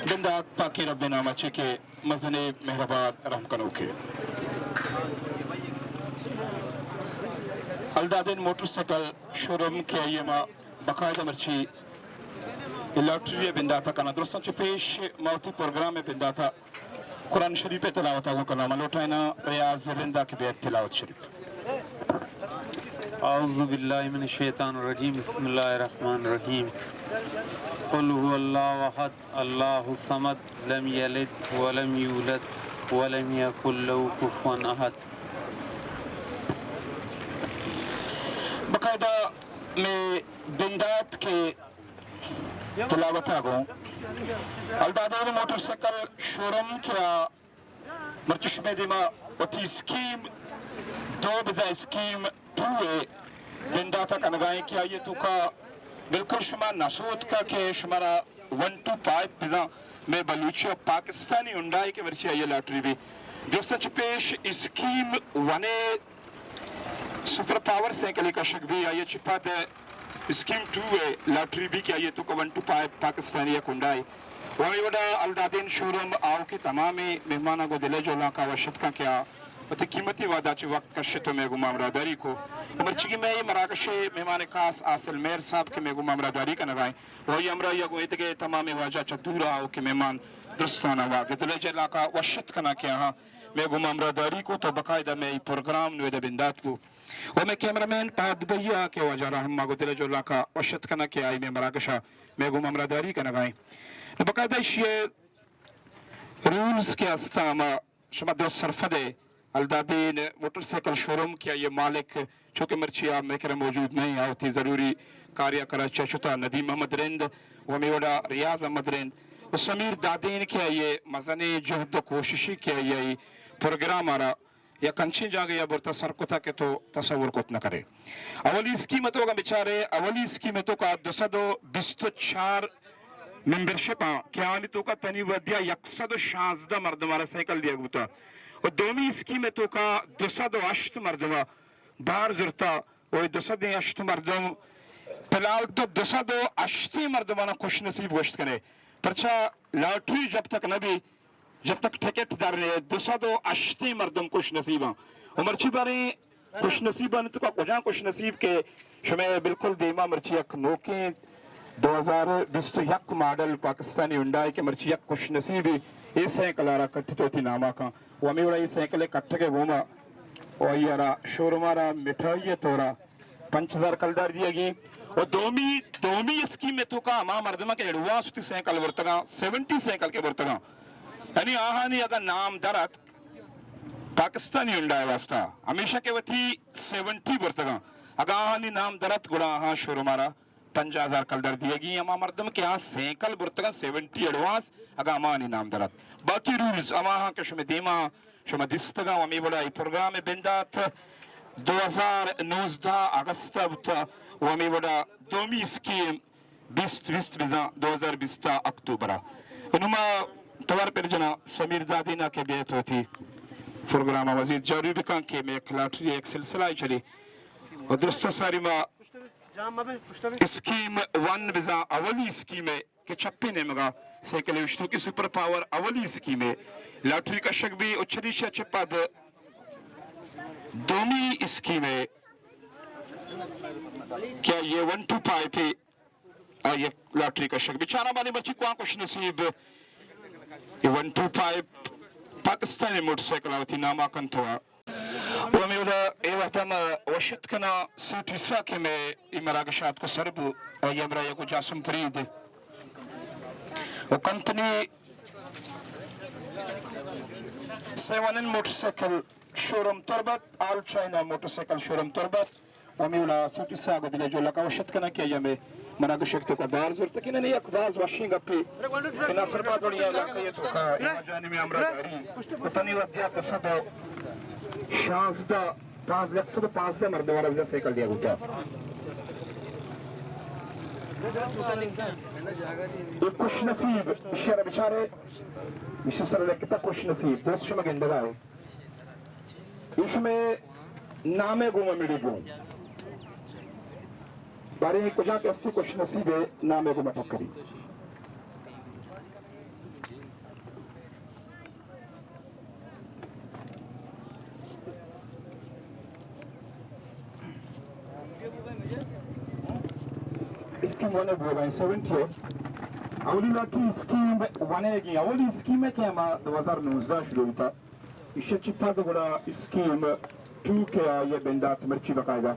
बिंदात पाकी रब नामा के मजने मेहरबान रहम कनोके अलदादिन मोटरसाइकिल शोरूम के आइएमा बकायदा मर्ची लॉटरी बिंदाता का नदरसन पेश मौती प्रोग्राम में बिंदाता कुरान शरीफ तिलावत को कलाम लौटाना रियाज बिंदा की बेत तिलावत शरीफ औज़ु बिल्लाहि मिनश शैतानिर रजीम बिस्मिल्लाहिर रहमानिर रहीम कुल हुवल्लाहु अहद अल्लाहुस समद लम यलिद व लम यूलद व लम यकुल लहू कुफुवन अहद। बकायदा में बिंदात के तिलावत को अलदादिन मोटरसाइकिल शोरूम क्या मर्चिश में दिमा वती स्कीम दो बिजा स्कीम टूए बिंदाता का नगाए किया ये तो का बिल्कुल शुमार नसूद का के शुमारा 125 बिजा में बलूची और पाकिस्तानी उंडाई के वर्षी ये लॉटरी भी जो सच पेश स्कीम वने सुपर पावर से कली का शक भी आये चिपात है स्कीम टूए लॉटरी भी किया ये तो का 125 पाकिस्तानी या कुंडाई वही बड़ा अलदादिन शोरूम आओ के तमाम मेहमाना को दिले जो लाका वशत का क्या अति कीमती वादा च वक्त कश्तो में गुमामरादारी को मर्ची में मराकश मेहमान खास आसिल मेयर साहब के में गुमामरादारी का नगाए वही अमरा या गोइत के तमाम वाजा चदूरा हो के मेहमान दुस्ताना वाके दिले जला का वशत कना के यहाँ में गुमामरादारी को तो बकायदा में प्रोग्राम नुद बिंदात को वो में कैमरामैन पाद भैया के वजह रहमा को दिले जो लाका वशत कना के आई में मराकशा में गुमामरादारी का नगाए बकायदा ये रूल्स के अस्तामा शमद सरफदे अलदादिन मोटरसाइकिल शोरूम किया ये मालिक चूँकि मर्चिया मेकर मौजूद नहीं होती ज़रूरी कार्य करा चुता नदीम अहमद रिंद वमीवड़ा रियाज अहमद रिंद समीर दादीन किया ये मजने जहद कोशिश किया ये प्रोग्राम आ रहा या कंची जागे या बुरता सरकुता के तो तस्वुर को न करे अवली स्कीमतों का बेचारे अवली स्कीमतों का 224 मेंबरशिप क्या तो का तनी वदिया 116 मर्दमारा साइकिल दिया गुता और दोमी स्कीम तो का 208 मर्दमा बार जुरता और 208 मर्दम फिलहाल तो 208 मर्दमाना खुश नसीब गोश्त करे परचा लॉटरी जब तक नबी जब तक टिकट दर 208 मर्दम खुश नसीबा मर्ची बारे खुश नसीबा तो का कुजा खुश नसीब के शमे बिल्कुल देमा मर्ची एक मौके 2021 मॉडल पाकिस्तानी हुंडई के मर्ची एक खुश नसीबी ये साइकिल आरा कट्टी नामा का वमीवड़ा ये साइकिल कट्टे वोमा और यारा शोरूमारा मिठाई तोरा 5000 कलदार दिएगी और दोमी स्कीम में तो का मां मर्दमा के एडवा सुती साइकिल वर्तगा 70 साइकिल के वर्तगा यानी आहानी अगर नाम दरत पाकिस्तानी हुंडई वास्ता हमेशा के वती 70 वर्तगा अगर आहानी नाम दरत गुड़ा हाँ शोरूमारा 5000 कलदर दिएगी अमा मर्दम के यहाँ साइकिल बुर्तगा 70 एडवांस अगर अमा नाम दरत बाकी रूल्स अमा हाँ के शुमे दीमा शुमे दिस्तगा वमी बड़ा प्रोग्राम बिंदात 2019 अगस्त वमी बड़ा दोमी स्कीम 2020 बिजा 2020 अक्टूबर इनुमा तवर पर जना समीर दादीना के बेत होती प्रोग्राम वजीर जरूरी का के में लॉटरी एक सिलसिला चली और दुरुस्त सारी मा स्कीम 1 बिजा अवली स्कीम के छप्पे ने मगा साइकिल उष्टों की सुपर पावर अवली स्कीम लॉटरी का शक भी उच्छरी चप्पद दोमी स्कीम क्या ये 125 थे ये लॉटरी का शक बेचारा वाली बच्ची को कुछ नसीब ये 125 पाकिस्तानी मोटरसाइकिल आवती नामांकन हुआ वमीवड़ा एवतम वशत कना सीटिसा के में इमरागशात को सरबु और यमरा को जासम फरीद वो कंपनी 7 मोटरसाइकिल शोरूम तरबत आल चाइना मोटरसाइकिल शोरूम तरबत वमीवड़ा सीटिसा को दिले जो लका वशत कना किया यमे मरागशक तो का बार जरूरत कि नहीं अखबार वाशिंग अपे ना सरबत बढ़िया लका ये तो का जाने में हमरा गाड़ी तनी वदिया तो सब शाजदा 105 मर्दवारा विजा साइकिल दिया गुटा खुश नसीब इशारा बेचारे विशेषर कितना खुश नसीब दोस्त शमा गेंदगा है इसमें नामे गुमा मिली गुम बारे कुजा के अस्ती खुश नसीब है नामे गुमा टक्करी scheme wane boga 70 awli laki scheme wane gi awli scheme ke ma 2019 shuruyta ishe chitta gola scheme 2 ke ya bendat merchi baqaida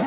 2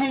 2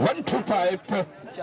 125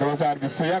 2021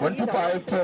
125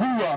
2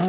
2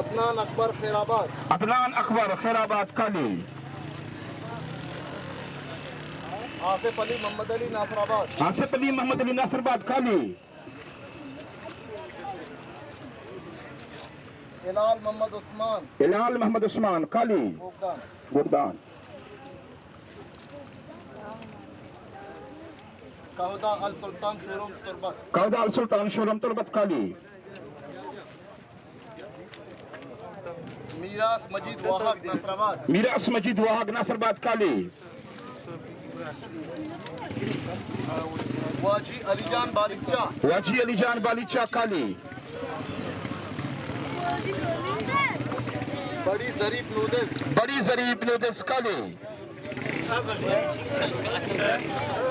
Adnan Akbar Khairabad, Adnan Akbar Khairabad काली, आसिफ अली मोहम्मद अली नासराबाद, आसिफ अली मोहम्मद अली नासराबाद काली, हिलाल मोहम्मद उस्मान हिलाल मोहम्मद उस्मान काली, भोगदान, गुरदान, कहदा अल सुल्तान शोरूम तुर्बत, कौदा अल सुल्तान शोरम तुर्बत काली, मीरास मजीद वाहक नासराबाद, मीरास मजीद वाहक नासराबाद काली, वाजी अलीजान बालिचा, वाजी अलीजान बालीचा काली, बड़ी जरीफ नूदेस, बड़ी जरीब नूदिस काली,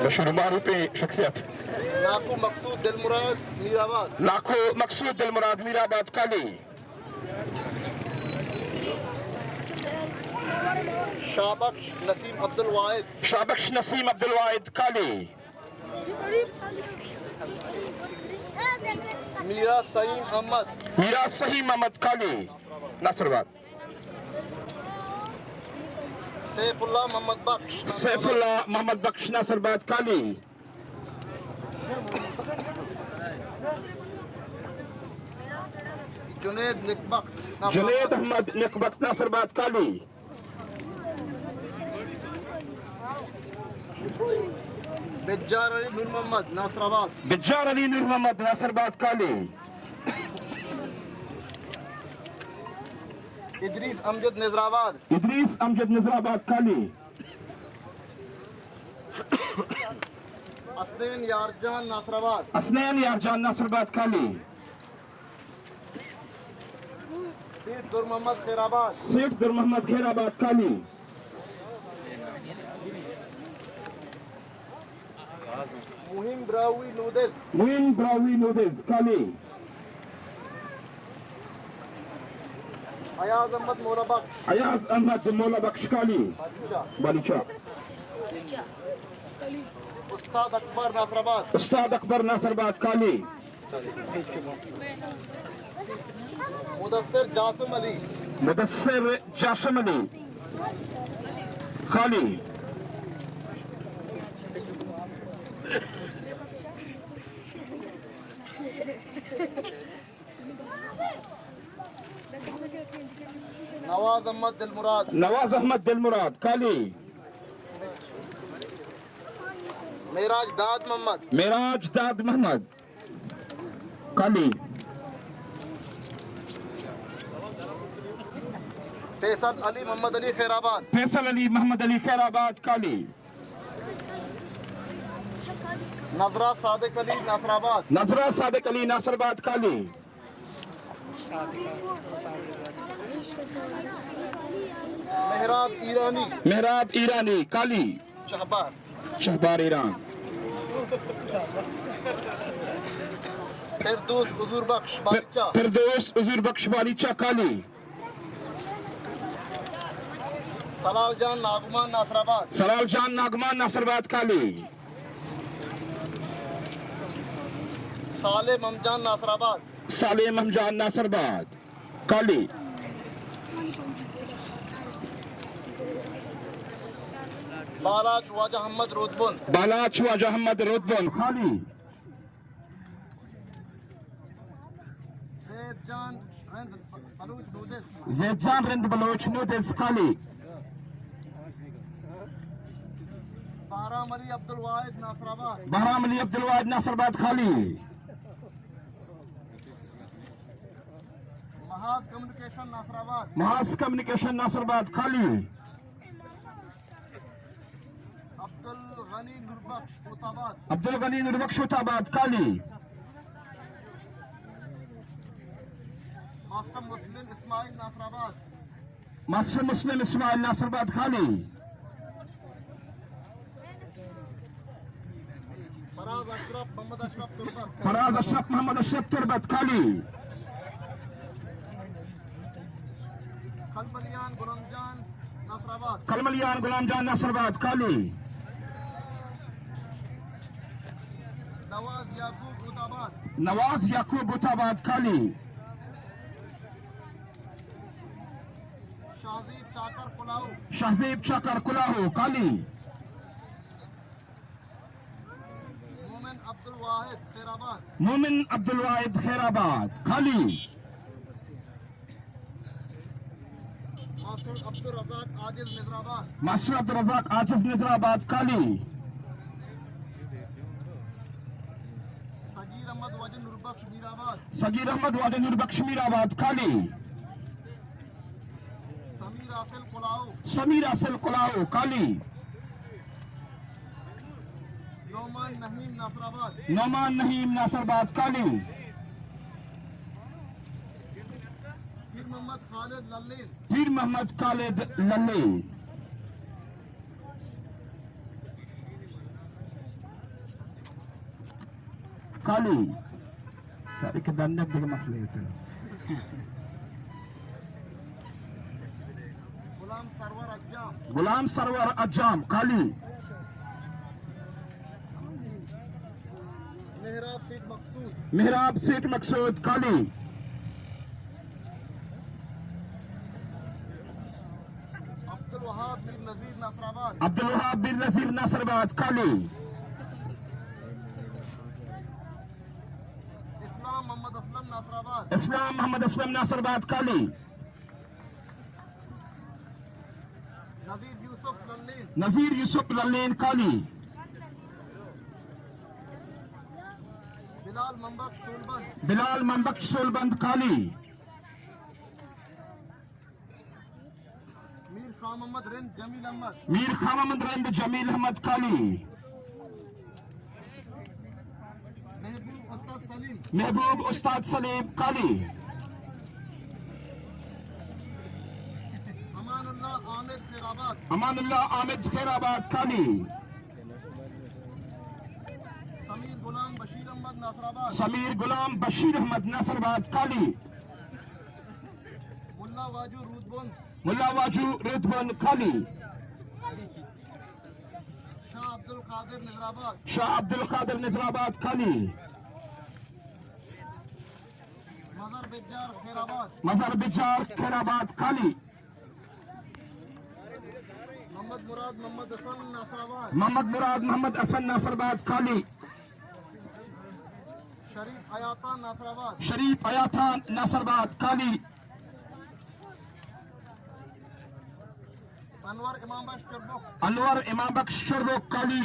मशहूर मारूफ शख्सियत, नाकू मकसूद दिलमुराद मीराबाद, लाखों मकसूद दिलमुराद मीराबाद काली, शाबख्श नसीम अब्दुल वाहिद, शाबख्श नसीम अब्दुल वाहिद काली, मीरा सईम अहमद, मीरा सही मोहम्मद काली, नासराबाद, सैफुल्लाह मोहम्मद बख्श, सैफुल्लाह मोहम्मद बख्श नासराबाद काली, जुनेद निकबख्त जुनेद अहमद निकबत नासराबाद काली, बिज्जार अली नूर मोहम्मद नासराबाद, बिज्जार अली नूर मोहम्मद नासराबाद काली, इदरीस अमजद निजराबाद, इदरीस अमजद नजराबाद काली, असनैन यारजान नासराबाद, असनैन यारजान नासराबाद काली, सैफ दुर मोहम्मद खैराबाद, सेठ दुर मोहम्मद खैराबाद काली, मुहिम ब्रावी नूदेस, मुइन ब्रावी नूदिस काली, अयाज अहमद मोराबख्श, अयाज अहमद मौला बख्श काली, बालिचा, उस्ताद अकबर नासराबाद, उस्ताद अकबर नासराबाद काली, मुदस्सिर जासिम अली, मुदस्सिर जासिम अली खाली, नवाज अहमद दिलमुराद, नवाज अहमद दिलमुराद काली, मेराज दाद मोहम्मद, मेराज दाद मोहम्मद काली, फैसल अली मोहम्मद अली खैराबाद, फैसल अली मोहम्मद अली खैराबाद काली, नजरा सादिक अली नासराबाद, नजरा सादिक अली नासराबाद काली, मेहराब ईरानी मेहराब ईरानी काली, शहबार, शहबार ईरान, फिरदौस हुजूर बख्श बालिचा, फिरदौस हुजूर बख्श बालिचा काली, सलाल जान नागुमान नासराबाद, सलाल जान नागमान नासराबाद काली, साले ममजान नासराबाद, सालेम हमजान नासराबाद काली, बालाच वाजा अहमद रोदबुन, बालाच वाजा अहमद रोदबन खाली, जैदजान रिंद बलूच नूदिस, जैदजान रिंद बलोच नूदिस खाली, बाराम अली अब्दुल वाहिद नासराबाद, बहराम अली अब्दुल वाहिद नासराबाद खाली, महाज कम्युनिकेशन नासराबाद, महास कम्युनिकेशन नासराबाद खाली, अब्दुल गनी नुरबख्श कोताबाद, अब्दुल गनी नुरबख्शोताबाद काली, मास्टर मुस्लिम इस्माइल नासराबाद, मास्टर मुस्लिम इस्माइल नासराबाद खाली, फराज अशरफ मोहम्मद अशरफ तुर्बत, फराज अशरफ मोहम्मद अशरफ तुर्बत खाली, खलबलियान गुलामजान नासराबाद, कलमलियान गुलामजान नासराबाद काली, नवाज याकूब उताबाद, नवाज याकूब उताबाद काली, शाहजीब चाकर कुलाऊ, शहजीब चाकर कुलाहो काली। मोमिन अब्दुल वाहिद खैराबाद, मोमिन अब्दुल वाहिद खैराबाद खाली। मास्टर अब्दुल रज़ाक आजिज निज़राबाद, मास्टर अब्दुल रज़ाक आजिज निज़राबाद काली। सगीर अहमद वजन नुरबख्श मीराबाद, सगीर अहमद वादे नुरबख्श मीराबाद खाली। समीर आसिल कुलाऊ, समीर असल कुलाहो काली। नोमान नहीम नासराबाद, नौमान नहीम नासरबाद काली। पीर मोहम्मद खालिद लल्लीन, पीर मोहम्मद खालिद लल्ले काली। तारीख दन्नब के मसले होते हैं। गुलाम सरवर अज्जाम, गुलाम सरवर अज्जाम काली। मेहराब सीट मकसूद, मेहराब सेठ मकसूद काली। अब्दुल वहाब बिन नजीर नासराबाद, अब्दुल वहाब बिन नजीर नासरबाद काली। इस्लाम मोहम्मद असलम नासराबाद, इस्लाम मोहम्मद असलम नासरबाद काली। नजीर यूसुफ लल्लीन, नजीर यूसुफ लल्लेन काली। बिलाल मंबक सोलबंद, बिलाल मनबख्श सोलबंद काली। मीर खान मोहम्मद रिंद जमील अहमद, मीर खान मोहम्मद रंद जमील अहमद काली। महबूब उस्ताद सलीम, महबूब उस्ताद सलीम काली। अमानुल्लाह आमिर खैराबाद, अमानुल्लाह आमिद खैराबाद काली। समीर गुलाम बशीर अहमद नासराबाद, समीर गुलाम बशीर अहमद नासरबाद काली। मुल्ला वाजू रूदबुंद, मुल्ला वाजू रेतबन काली। शाह अब्दुल कादिर निज़राबाद, शाह अब्दुल कादिर निज़राबाद काली। मजर बिजार खैराबाद, मजर बिजार खैराबाद काली। मोहम्मद मुराद मोहम्मद हसन नासराबाद, मोहम्मद मुराद मोहम्मद हसन नासरबाद काली। शरीफ अयाता नासराबाद, शरीफ अयाथा नासरबाद काली। अनवर इमाम बख्श चुरबुक, अनवर इमाम बख्श शुरबुक काली।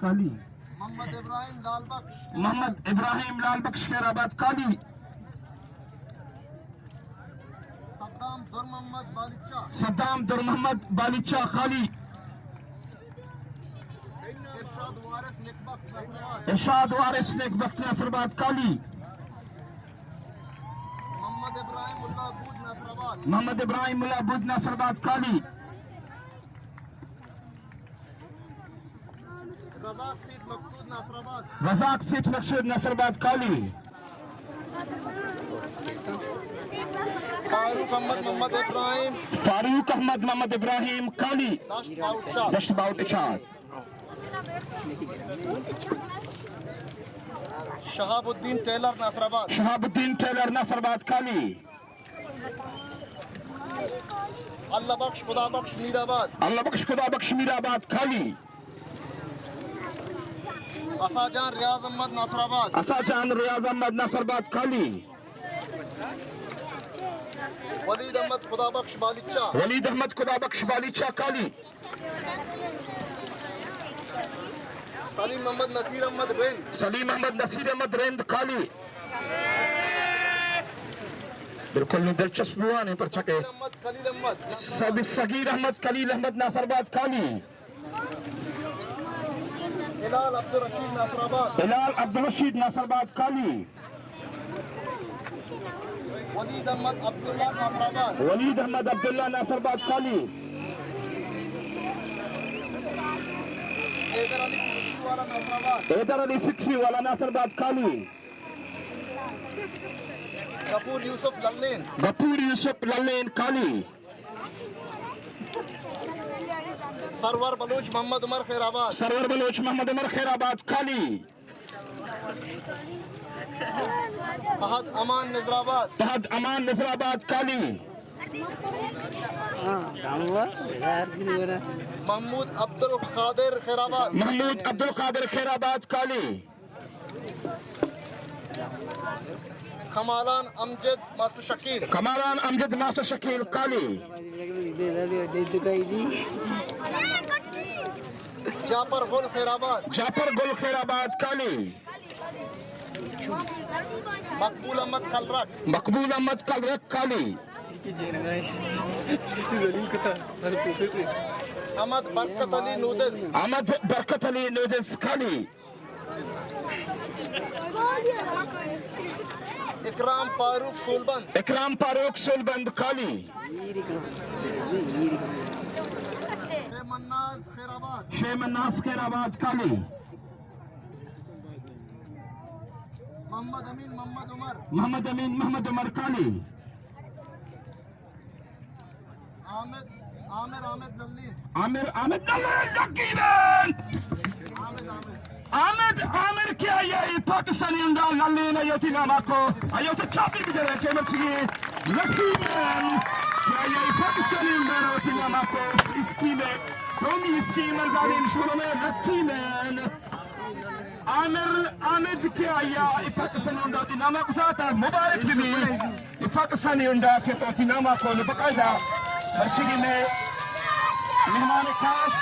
काली। मोहम्मद इब्राहिम लाल बख्श, मोहम्मद इब्राहिम लाल बख्श खैराबाद काली। सद्दाम दुर मोहम्मद बालिचा, सद्दाम दुर मोहम्मद बालिचा खाली। इरशाद वारिस निकबख नासराबाद, इरशाद वारिस नेक बख्त नासरबाद काली। मोहम्मद इब्राहिम मुल्ला बूद नासराबाद, मोहम्मद इब्राहिम मुल्ला बुद नासरबाद काली। रज़ाक सीट मकसूद नासराबाद, रज़ाक सेठ मकसूद नासरबाद काली। फारूक अहमद मोहम्मद इब्राहिम फारूक अहमद मोहम्मद इब्राहिम काली। दाश्त बाउचा, दश्त बाउट इचाद। Shahabuddin tailor Nasirabad, Shahabuddin tailor Nasirabad Kali. अल्लाह बख्श खुदा बख्श मीराबाद, अल्लाह बख्श खुदा बख्श मीराबाद खाली। असाजान रियाज अहमद नासराबाद, असाजान रियाज अहमद नासरबाद खाली। वलीद अहमद खुदा बख्श बालिचा, वलीद अहमद खुदा बख्श बालिचा काली। सलीम मोहम्मद नसीर अहमद रिंद, सलीम अहमद नसीर अहमद रेंद काली। बिल्कुल नहीं दिलचस्प हुआ नहीं पर छके। अहमद खलील अहमद, सगीर अहमद खलील अहमद नासरबाद काली। हिलाल अब्दुल रशीद नासराबाद, बिलाल अब्दुल रशीद नासरबाद काली। वलीद अहमद अब्दुल्ला नासराबाद, वलीद अहमद अब्दुल्ला नासरबाद काली। हैदर अली कुर्सी वाला नासराबाद, हैदर अली फिक्री वाला नासरबाद काली। गफूर यूसुफ लल्लीन, गफूर यूसुफ लल्लेन काली। सरवर बलूच मोहम्मद उमर खैराबाद, सरवर बलोच मोहम्मद उमर खैराबाद काली। फहद अमान नजराबाद फहद अमान नजराबाद काली महमूद अब्दुल कादिर खैराबाद महमूद अब्दुल कादिर खैराबाद काली कमालान अमजद मास्टर शकील कमालान अमजद मास्टर शकील काली जाफर गुल खैराबाद जाफर गुल खैराबाद काली मकबूल अहमद कलरक मकबूल अहमद कलरक काली अहमद बरकत अली नूदस अहमद बरकत अली नूदस काली इकराम फारूक सोलबंद इकराम फारूक सोलबंद काली मन्नाज खैराबाद शेमन्नास खैराबाद काली मोहम्मद अमीन मोहम्मद उमर मोहम्मद अमीन मोहम्मद उमर काली Aamir Aamir Aamir नल्लीन Aamir Aamir लकीमन Aamir Aamir Ahmet Amir ki ayağı Pakistan'ın da lalliğine yotina mako ayota çapi bir de kemerçi Lakimen ki ayağı Pakistan'ın da yotina mako iskime Tommy iskime dalin şurame Lakimen Ahmet ki ayağı Pakistan'ın da yotina mako zaten mübarek gibi Pakistan'ın da yotina mako bakayda herçigime mehman kaş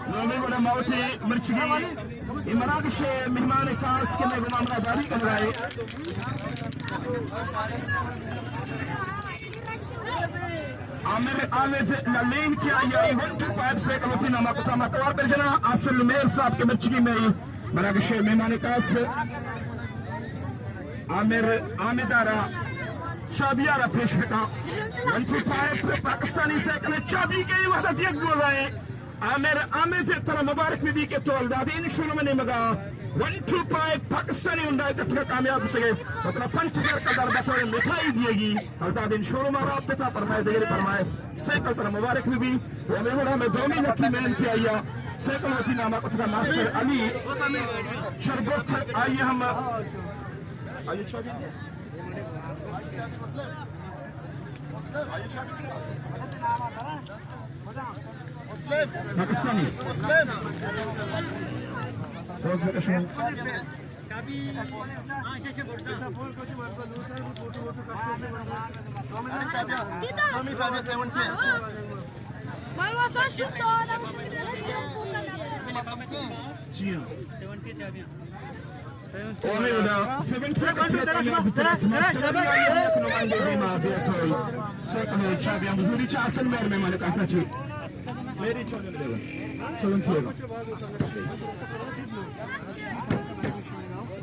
Nomi बड़ा मावती मर्चगी इमरान से मेहमान खास के में मामला जारी कर रहा है आमिर आमिर ललीन की आई 125 से कलोती नामा कुता मतवार पर जना असल मेयर साहब के मर्चगी में मराग से मेहमान खास आमिर आमिदारा शाबियारा पेश बिका 125 पाकिस्तानी साइकिल चाबी के वहदत एक बोल रहे हैं आमिर आमिर तरह मुबारक में भी के तौल दादीन शुरू में नहीं मगा 125 पाकिस्तानी उन्दाई तक कामयाब होते गए मतलब 5000 का दर बतौर मिठाई दिएगी और दादीन शुरू में आप पिता फरमाए देगे फरमाए साइकिल तरह मुबारक में भी वो में बड़ा में दोमी नकी मैन के आया साइकिल होती नामा को तरह मास्टर अली शरबत आइए हम आइए चाबी पाकिस्तानी रोज में कश्मीर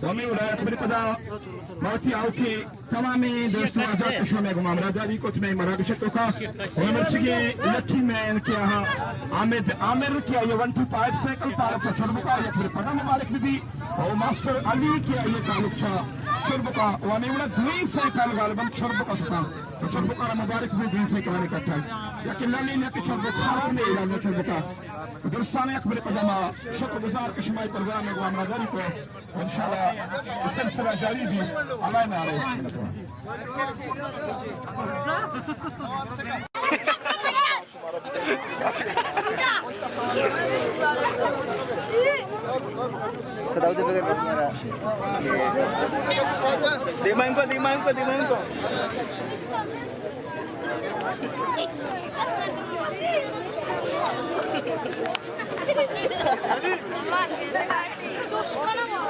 वमी उड़ाया तुम्हें पता बहुत ही आओके तमामी दोस्तों आजाद कशों में गुमाम राजादी को तुम्हें मरागशतों का उन्होंने लकी मैन किया है आमिर किया ये 125 साइकिल तारफ था चुरबुका ये फिर पता मुबारक भी और मास्टर अली किया ये तालुक था चुरबुका वमी उड़ा दुई साइकिल गालबन चुरबुका शुका चुरबुका मुबारक भी दुई साइकिल ने कट्टा या कि लाली ने कि चुरबुका ने इलाज चुरबुका दुरुस्ताने अकबर पदमा शुक्रगुजार कश्मीर प्रोग्राम में गुआम राजादी को इंशाल्लाह सिलसिला जारी भी अल्लाह ने आ रहे हैं सदाउद बगैर मेरा दिमाग को Coşkana mı?